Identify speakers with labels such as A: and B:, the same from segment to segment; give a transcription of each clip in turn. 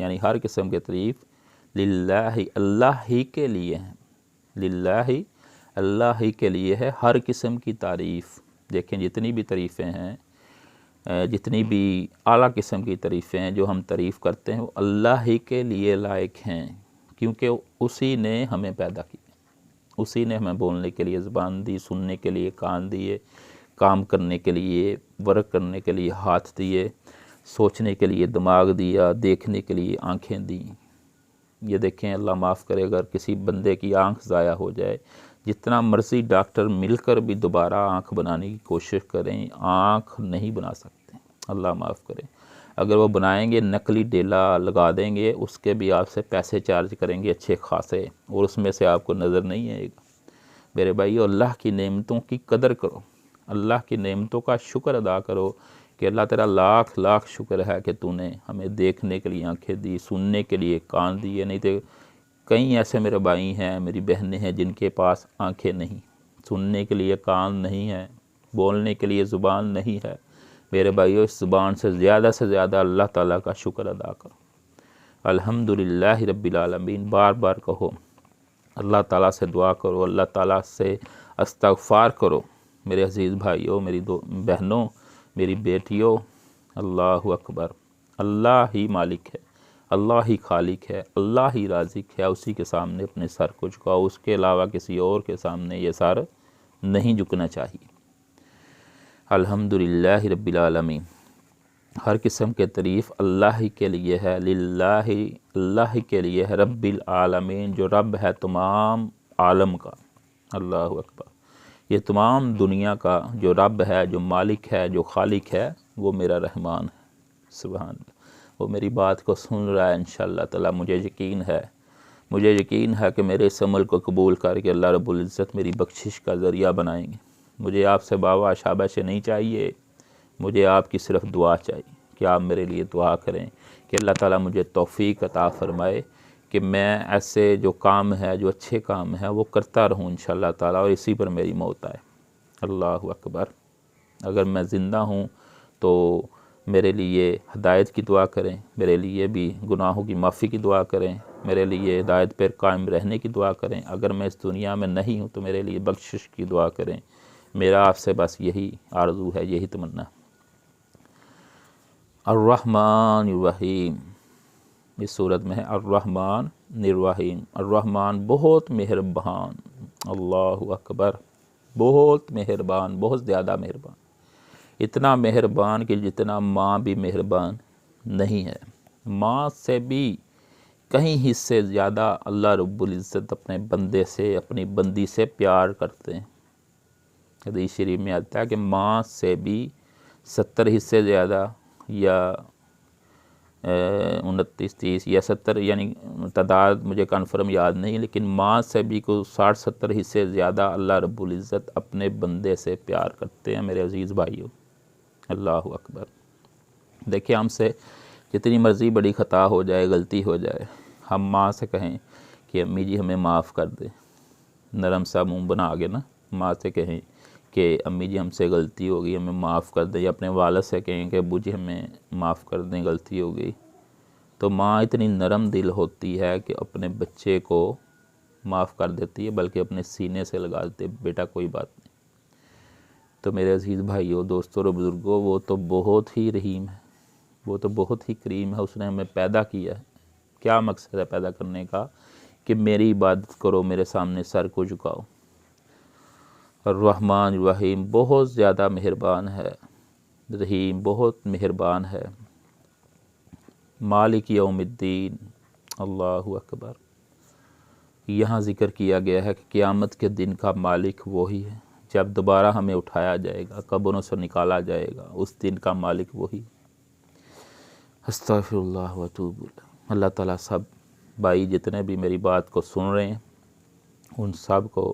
A: یعنی ہر قسم کی تعریف للہ اللہ ہی کے لیے ہیں، للہ اللہ ہی کے لیے ہے ہر قسم کی تعریف۔ دیکھیں جتنی بھی تعریفیں ہیں، جتنی بھی اعلیٰ قسم کی تعریفیں ہیں جو ہم تعریف کرتے ہیں وہ اللہ ہی کے لیے لائق ہیں، کیونکہ اسی نے ہمیں پیدا کیا، اسی نے ہمیں بولنے کے لیے زبان دی، سننے کے لیے کان دیے، کام کرنے کے لیے، ورک کرنے کے لیے ہاتھ دیے، سوچنے کے لیے دماغ دیا، دیکھنے کے لیے آنکھیں دیں۔ یہ دیکھیں اللہ معاف کرے اگر کسی بندے کی آنکھ ضائع ہو جائے، جتنا مرضی ڈاکٹر مل کر بھی دوبارہ آنکھ بنانے کی کوشش کریں، آنکھ نہیں بنا سکتے، اللہ معاف کرے۔ اگر وہ بنائیں گے نقلی ڈیلا لگا دیں گے، اس کے بھی آپ سے پیسے چارج کریں گے اچھے خاصے، اور اس میں سے آپ کو نظر نہیں آئے گا۔ میرے بھائیو، اللہ کی نعمتوں کی قدر کرو، اللہ کی نعمتوں کا شکر ادا کرو کہ اللہ تیرا لاکھ لاکھ شکر ہے کہ تو نے ہمیں دیکھنے کے لیے آنکھیں دی، سننے کے لیے کان دیے۔ نہیں تو کئی ایسے میرے بھائی ہیں، میری بہنیں ہیں جن کے پاس آنکھیں نہیں، سننے کے لیے کان نہیں ہے، بولنے کے لیے زبان نہیں ہے۔ میرے بھائیو، اس زبان سے زیادہ اللہ تعالیٰ کا شکر ادا کرو۔ الحمدللہ رب العالمین بار بار کہو، اللہ تعالیٰ سے دعا کرو، اللہ تعالیٰ سے استغفار کرو۔ میرے عزیز بھائیوں، میری بہنوں، میری بیٹیوں، اللہ اکبر، اللہ ہی مالک ہے، اللہ ہی خالق ہے، اللہ ہی رازق ہے، اسی کے سامنے اپنے سر کو جھکاؤ، اس کے علاوہ کسی اور کے سامنے یہ سر نہیں جھکنا چاہیے۔ الحمدللہ رب العالمین، ہر قسم کے تعریف اللہ ہی کے لیے ہے، للہ اللہ ہی کے لیے ہے، رب العالمین جو رب ہے تمام عالم کا۔ اللہ اکبر، یہ تمام دنیا کا جو رب ہے، جو مالک ہے، جو خالق ہے، وہ میرا رحمان ہے۔ سبحان اللہ، وہ میری بات کو سن رہا ہے انشاءاللہ تعالی۔ مجھے یقین ہے کہ میرے اس عمل کو قبول کر کے اللہ رب العزت میری بخشش کا ذریعہ بنائیں گے۔ مجھے آپ سے باوا شاباش نہیں چاہیے، مجھے آپ کی صرف دعا چاہیے کہ آپ میرے لیے دعا کریں کہ اللہ تعالیٰ مجھے توفیق عطا فرمائے کہ میں ایسے جو کام ہے، جو اچھے کام ہے، وہ کرتا رہوں انشاءاللہ تعالیٰ، اور اسی پر میری موت آئے۔ اللہ اکبر، اگر میں زندہ ہوں تو میرے لیے ہدایت کی دعا کریں، میرے لیے بھی گناہوں کی معافی کی دعا کریں، میرے لیے ہدایت پر قائم رہنے کی دعا کریں۔ اگر میں اس دنیا میں نہیں ہوں تو میرے لیے بخشش کی دعا کریں۔ میرا آپ سے بس یہی آرزو ہے، یہی تمنا۔ الرحمن الرحیم، اس صورت میں ہے الرحمن الرحیم۔ الرحمن بہت مہربان، اللہ اکبر، بہت مہربان، بہت زیادہ مہربان، اتنا مہربان کہ جتنا ماں بھی مہربان نہیں ہے۔ ماں سے بھی کہیں حصے زیادہ اللہ رب العزت اپنے بندے سے، اپنی بندی سے پیار کرتے ہیں۔ حدیث شریف میں آتا ہے کہ ماں سے بھی 70 حصے زیادہ، یا 29 30 یا 70، یعنی تعداد مجھے کنفرم یاد نہیں، لیکن ماں سے بھی کوئی 60 70 حصے زیادہ اللہ رب العزت اپنے بندے سے پیار کرتے ہیں میرے عزیز بھائیوں۔ اللہ اکبر، دیکھیں ہم سے جتنی مرضی بڑی خطا ہو جائے، غلطی ہو جائے، ہم ماں سے کہیں کہ امی جی ہمیں معاف کر دیں، نرم سا منہ بنا کے نا ماں سے کہیں کہ امی جی ہم سے غلطی ہو گئی، ہمیں معاف کر دیں، یا اپنے والد سے کہیں کہ ابو جی ہمیں معاف کر دیں، غلطی ہو گئی، تو ماں اتنی نرم دل ہوتی ہے کہ اپنے بچے کو معاف کر دیتی ہے، بلکہ اپنے سینے سے لگا دیتی ہے، بیٹا کوئی بات نہیں۔ تو میرے عزیز بھائیوں، دوستوں اور بزرگوں، وہ تو بہت ہی رحیم ہے، وہ تو بہت ہی کریم ہے، اس نے ہمیں پیدا کیا ہے۔ کیا مقصد ہے پیدا کرنے کا؟ کہ میری عبادت کرو، میرے سامنے سر کو جھکاؤ۔ الرحمن الرحیم، بہت زیادہ مہربان ہے، رحیم، بہت مہربان ہے۔ مالک یوم الدین، اللہ اکبر، یہاں ذکر کیا گیا ہے کہ قیامت کے دن کا مالک وہی ہے، جب دوبارہ ہمیں اٹھایا جائے گا، قبروں سے نکالا جائے گا، اس دن کا مالک وہی۔ استغفر اللہ و اتوب الیہ۔ اللہ تعالیٰ سب بھائی جتنے بھی میری بات کو سن رہے ہیں، ان سب کو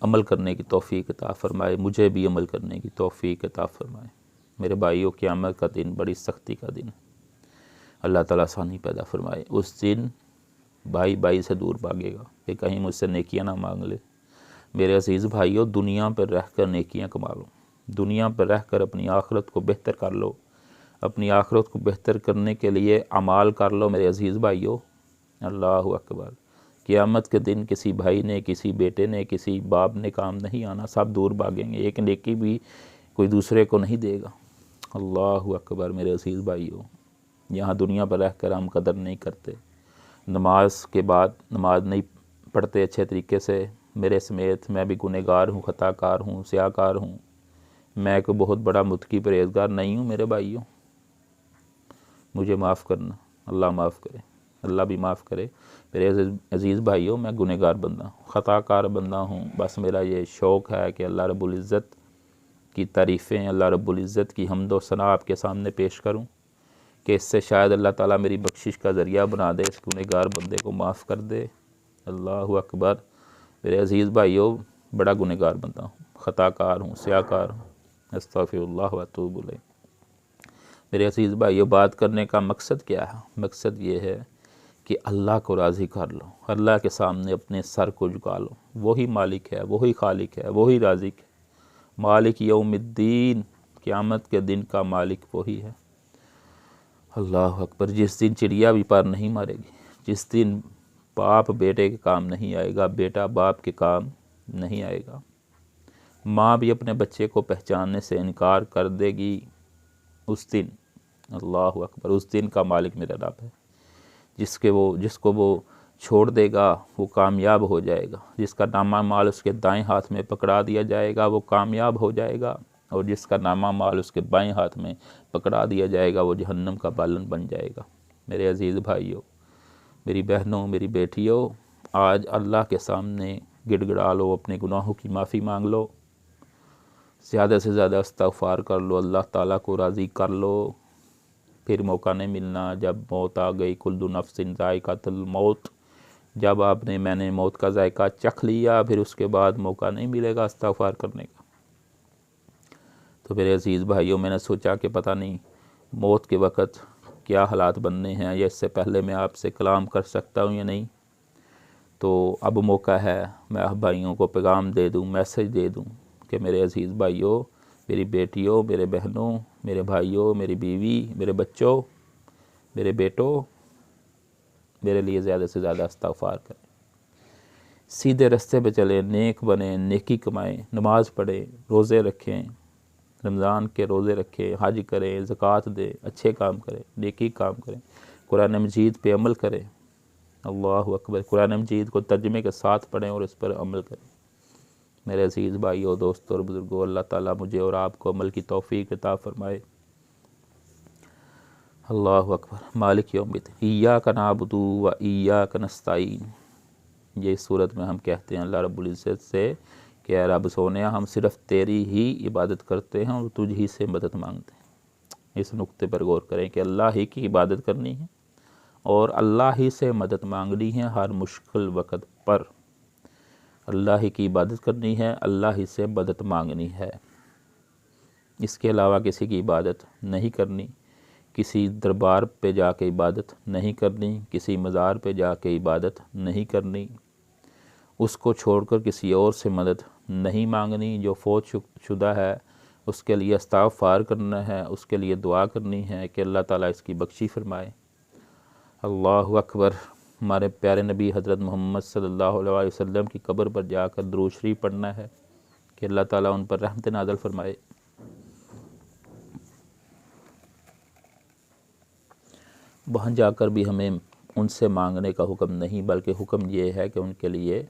A: عمل کرنے کی توفیق عطا فرمائے، مجھے بھی عمل کرنے کی توفیق عطا فرمائے۔ میرے بھائیوں، قیامت کا دن بڑی سختی کا دن ہے، اللہ تعالیٰ آسانی پیدا فرمائے۔ اس دن بھائی بھائی سے دور بھاگے گا کہ کہیں مجھ سے نیکیاں نہ مانگ لے۔ میرے عزیز بھائیوں، دنیا پر رہ کر نیکیاں کما لو، دنیا پر رہ کر اپنی آخرت کو بہتر کر لو، اپنی آخرت کو بہتر کرنے کے لیے اعمال کر لو میرے عزیز بھائیو۔ اللہ اکبر۔ قیامت کے دن کسی بھائی نے، کسی بیٹے نے، کسی باپ نے کام نہیں آنا، سب دور بھاگیں گے، ایک نیکی بھی کوئی دوسرے کو نہیں دے گا۔ اللہ اکبر میرے عزیز بھائیو۔ یہاں دنیا پر رہ کر ہم قدر نہیں کرتے، نماز کے بعد نماز نہیں پڑھتے اچھے طریقے سے، میرے سمیت میں بھی گنہگار ہوں، خطا کار ہوں، سیاہ کار ہوں، میں کوئی بہت بڑا متقی پرہیزگار نہیں ہوں میرے بھائیوں، مجھے معاف کرنا، اللہ معاف کرے، اللہ بھی معاف کرے میرے عزیز بھائیوں۔ میں گنہگار بندہ ہوں، خطا کار بندہ ہوں، بس میرا یہ شوق ہے کہ اللہ رب العزت کی تعریفیں، اللہ رب العزت کی حمد و ثنا آپ کے سامنے پیش کروں کہ اس سے شاید اللہ تعالیٰ میری بخشش کا ذریعہ بنا دے، اس گنہگار بندے کو معاف کر دے۔ اللہ اکبر میرے عزیز بھائیوں، بڑا گنہگار بندہ ہوں، خطا کار ہوں، سیاہ کار ہوں، استغفر اللہ و اتوب الیہ۔ میرے عزیز بھائیوں، بات کرنے کا مقصد کیا ہے؟ مقصد یہ ہے کہ اللہ کو راضی کر لو، اللہ کے سامنے اپنے سر کو جھکا لو، وہی مالک ہے، وہی خالق ہے، وہی رازق ہے، مالک یوم الدین، قیامت کے دن کا مالک وہی ہے۔ اللہ اکبر۔ جس دن چڑیا بھی پر نہیں مارے گی، جس دن باپ بیٹے کے کام نہیں آئے گا، بیٹا باپ کے کام نہیں آئے گا، ماں بھی اپنے بچے کو پہچاننے سے انکار کر دے گی، اس دن اللہ اکبر، اس دن کا مالک میرا رب ہے۔ جس کو وہ چھوڑ دے گا وہ کامیاب ہو جائے گا، جس کا نامہ مال اس کے دائیں ہاتھ میں پکڑا دیا جائے گا وہ کامیاب ہو جائے گا، اور جس کا نامہ مال اس کے بائیں ہاتھ میں پکڑا دیا جائے گا وہ جہنم کا بالن بن جائے گا۔ میرے عزیز بھائیوں، میری بہنوں، میری بیٹیوں، آج اللہ کے سامنے گڑ گڑا لو، اپنے گناہوں کی معافی مانگ لو، زیادہ سے زیادہ استغفار کر لو، اللہ تعالیٰ کو راضی کر لو، پھر موقع نہیں ملنا۔ جب موت آ گئی، کل نفس ذائقۃ الموت، جب میں نے موت کا ذائقہ چکھ لیا، پھر اس کے بعد موقع نہیں ملے گا استغفار کرنے کا۔ تو میرے عزیز بھائیوں، میں نے سوچا کہ پتہ نہیں موت کے وقت کیا حالات بننے ہیں، یا اس سے پہلے میں آپ سے کلام کر سکتا ہوں یا نہیں، تو اب موقع ہے میں بھائیوں کو پیغام دے دوں، میسج دے دوں کہ میرے عزیز بھائیوں، میری بیٹیوں، میرے بہنوں، میرے بھائیوں، میری بیوی، میرے بچوں، میرے بیٹوں، میرے لیے زیادہ سے زیادہ استغفار کریں، سیدھے رستے پہ چلیں، نیک بنیں، نیکی کمائیں، نماز پڑھیں، روزے رکھیں، رمضان کے روزے رکھیں، حج کریں، زکوٰۃ دیں، اچھے کام کریں، نیکی کام کریں، قرآن مجید پہ عمل کریں۔ اللہ اکبر۔ قرآن مجید کو ترجمے کے ساتھ پڑھیں اور اس پر عمل کریں۔ میرے عزیز بھائیوں، دوستوں اور بزرگوں، اللہ تعالیٰ مجھے اور آپ کو عمل کی توفیق عطا فرمائے۔ اللہ اکبر۔ مالک یوم الدین، ایاک نعبد و ایاک نستعین، یہ صورت میں ہم کہتے ہیں اللہ رب العزت سے کہ اے رب سونیا، ہم صرف تیری ہی عبادت کرتے ہیں اور تجھ ہی سے مدد مانگتے ہیں۔ اس نقطے پر غور کریں کہ اللہ ہی کی عبادت کرنی ہے اور اللہ ہی سے مدد مانگنی ہے، ہر مشکل وقت پر اللہ ہی کی عبادت کرنی ہے، اللہ ہی سے مدد مانگنی ہے، اس کے علاوہ کسی کی عبادت نہیں کرنی، کسی دربار پہ جا کے عبادت نہیں کرنی، کسی مزار پہ جا کے عبادت نہیں کرنی، اس کو چھوڑ کر کسی اور سے مدد نہیں مانگنی، جو فوت شدہ ہے اس کے لیے استغفار کرنا ہے، اس کے لیے دعا کرنی ہے کہ اللہ تعالیٰ اس کی بخشی فرمائے۔ اللہ اکبر۔ ہمارے پیارے نبی حضرت محمد صلی اللہ علیہ وسلم کی قبر پر جا کر درود شریف پڑھنا ہے کہ اللہ تعالیٰ ان پر رحمت نازل فرمائے۔ وہاں جا کر بھی ہمیں ان سے مانگنے کا حکم نہیں، بلکہ حکم یہ ہے کہ ان کے لیے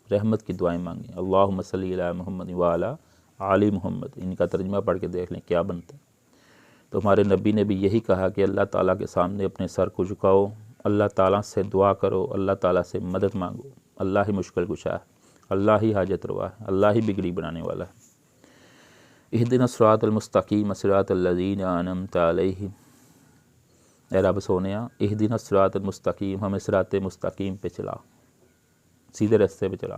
A: رحمت کی دعائیں مانگیں۔ اللہم صلی علی محمد وعلی آل محمد، ان کا ترجمہ پڑھ کے دیکھ لیں کیا بنتا ہے۔ تو ہمارے نبی نے بھی یہی کہا کہ اللہ تعالیٰ کے سامنے اپنے سر کو جھکاؤ، اللہ تعالیٰ سے دعا کرو، اللہ تعالیٰ سے مدد مانگو، اللہ ہی مشکل کشا ہے، اللہ ہی حاجت روا ہے، اللہ ہی بگڑی بنانے والا ہے۔ اہدنا الصراط المستقیم صراط الذین انعمت علیہم، اے رب سونیا اہدنا الصراط المستقیم، ہمیں صراط مستقیم پہ چلا، سیدھے رستے پہ چلا،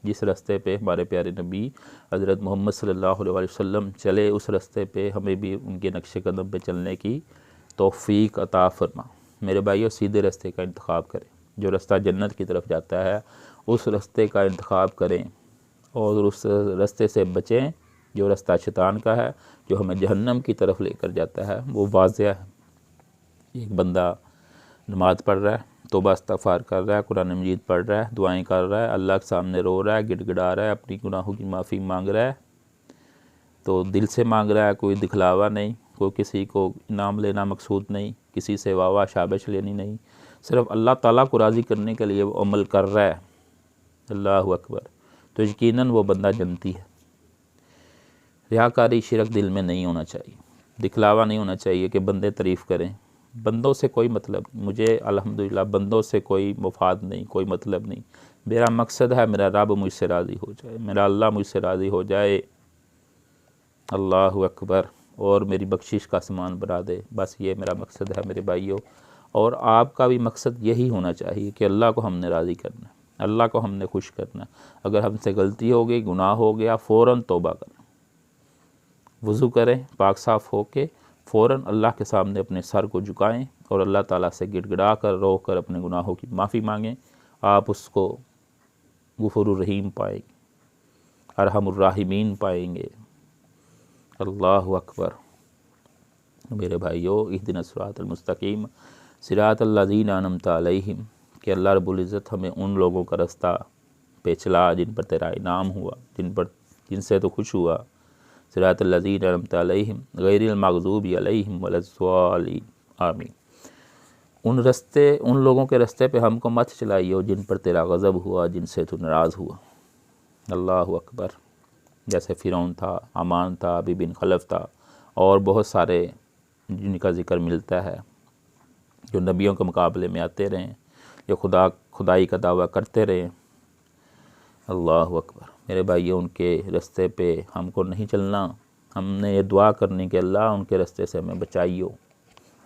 A: جس رستے پہ ہمارے پیارے نبی حضرت محمد صلی اللہ علیہ وسلم چلے، اس رستے پہ ہمیں بھی ان کے نقش قدم پہ چلنے کی توفیق عطا فرما۔ میرے بھائیو، سیدھے رستے کا انتخاب کریں، جو رستہ جنت کی طرف جاتا ہے اس رستے کا انتخاب کریں، اور اس رستے سے بچیں جو رستہ شیطان کا ہے، جو ہمیں جہنم کی طرف لے کر جاتا ہے، وہ واضح ہے۔ ایک بندہ نماز پڑھ رہا ہے، توبہ استغفار کر رہا ہے، قرآن مجید پڑھ رہا ہے، دعائیں کر رہا ہے، اللہ کے سامنے رو رہا ہے، گڑ گڑا رہا ہے، اپنی گناہوں کی معافی مانگ رہا ہے، تو دل سے مانگ رہا ہے، کوئی دکھلاوا نہیں، کوئی کسی کو انعام لینا مقصود نہیں، کسی سے واہ شابش لینی نہیں، صرف اللہ تعالیٰ کو راضی کرنے کے لیے وہ عمل کر رہا ہے۔ اللہ اکبر، تو یقیناً وہ بندہ جنتی ہے۔ ریاکاری شرک دل میں نہیں ہونا چاہیے، دکھلاوا نہیں ہونا چاہیے کہ بندے تعریف کریں۔ بندوں سے کوئی مطلب نہیں، مجھے الحمدللہ بندوں سے کوئی مفاد نہیں، کوئی مطلب نہیں۔ میرا مقصد ہے میرا رب مجھ سے راضی ہو جائے، میرا اللہ مجھ سے راضی ہو جائے، اللہ اکبر، اور میری بخشش کا سامان بنا دے، بس یہ میرا مقصد ہے میرے بھائیوں۔ اور آپ کا بھی مقصد یہی ہونا چاہیے کہ اللہ کو ہم نے راضی کرنا ہے، اللہ کو ہم نے خوش کرنا ہے۔ اگر ہم سے غلطی ہو گئی، گناہ ہو گیا، فوراً توبہ کریں، وضو کریں، پاک صاف ہو کے فوراً اللہ کے سامنے اپنے سر کو جھکائیں اور اللہ تعالیٰ سے گڑ گڑا کر رو کر اپنے گناہوں کی معافی مانگیں۔ آپ اس کو غفور الرحیم پائیں گے، ارحم الراحمین پائیں گے۔ اللہ اکبر۔ میرے بھائیو، اہدنا الصراط المستقیم صراط الذین انعمت علیہم، کہ اللہ رب العزت ہمیں ان لوگوں کا رستہ پہ چلا جن پر تیرا انعام ہوا، جن سے تو خوش ہوا۔ صراط الذین انعمت علیہم غیر المغضوب علیہم ولا الضالین، آمین۔ ان لوگوں کے رستے پہ ہم کو مت چلائیو جن پر تیرا غضب ہوا، جن سے تو ناراض ہوا۔ اللہ اکبر۔ جیسے فرعون تھا، حامان تھا، ابی بن خلف تھا، اور بہت سارے جن کا ذکر ملتا ہے جو نبیوں کے مقابلے میں آتے رہے، جو خدائی کا دعویٰ کرتے رہے۔ اللہ اکبر۔ میرے بھائیوں، ان کے رستے پہ ہم کو نہیں چلنا، ہم نے یہ دعا کرنی کہ اللہ ان کے رستے سے ہمیں بچائیو۔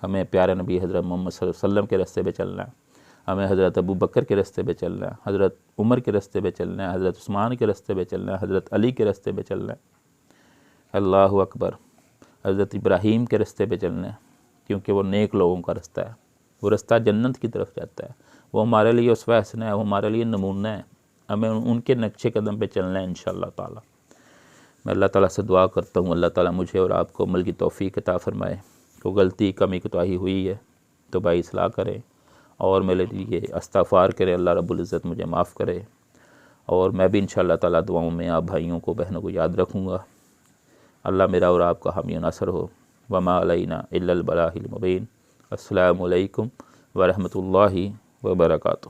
A: ہمیں پیارے نبی حضرت محمد صلی اللہ علیہ وسلم کے رستے پہ چلنا ہے، ہمیں حضرت ابو بکر کے رستے پہ چلنا ہے، حضرت عمر کے رستے پہ چلنا ہے، حضرت عثمان کے رستے پہ چلنا ہے، حضرت علی کے رستے پہ چلنا ہے۔ اللہ اکبر۔ حضرت ابراہیم کے رستے پہ چلنا ہے، کیونکہ وہ نیک لوگوں کا رستہ ہے، وہ رستہ جنت کی طرف جاتا ہے، وہ ہمارے لیے اسوہ حسنہ ہے، وہ ہمارے لیے نمونہ ہے، ہمیں ان کے نقشے قدم پہ چلنا ہے انشاءاللہ تعالی۔ میں اللہ تعالیٰ سے دعا کرتا ہوں اللہ تعالیٰ مجھے اور آپ کو عمل کی توفیق عطا فرمائے۔ کوئی غلطی کمی کوتاہی ہوئی ہے تو بھائی اصلاح کریں، اور میرے لیے استغفار کریں، اللہ رب العزت مجھے معاف کرے، اور میں بھی انشاءاللہ تعالیٰ دعاؤں میں آپ بھائیوں کو، بہنوں کو یاد رکھوں گا۔ اللہ میرا اور آپ کا حامی و ناصر ہو۔ وما علینا الا البلاغ المبین۔ السلام علیکم ورحمۃ اللہ وبرکاتہ۔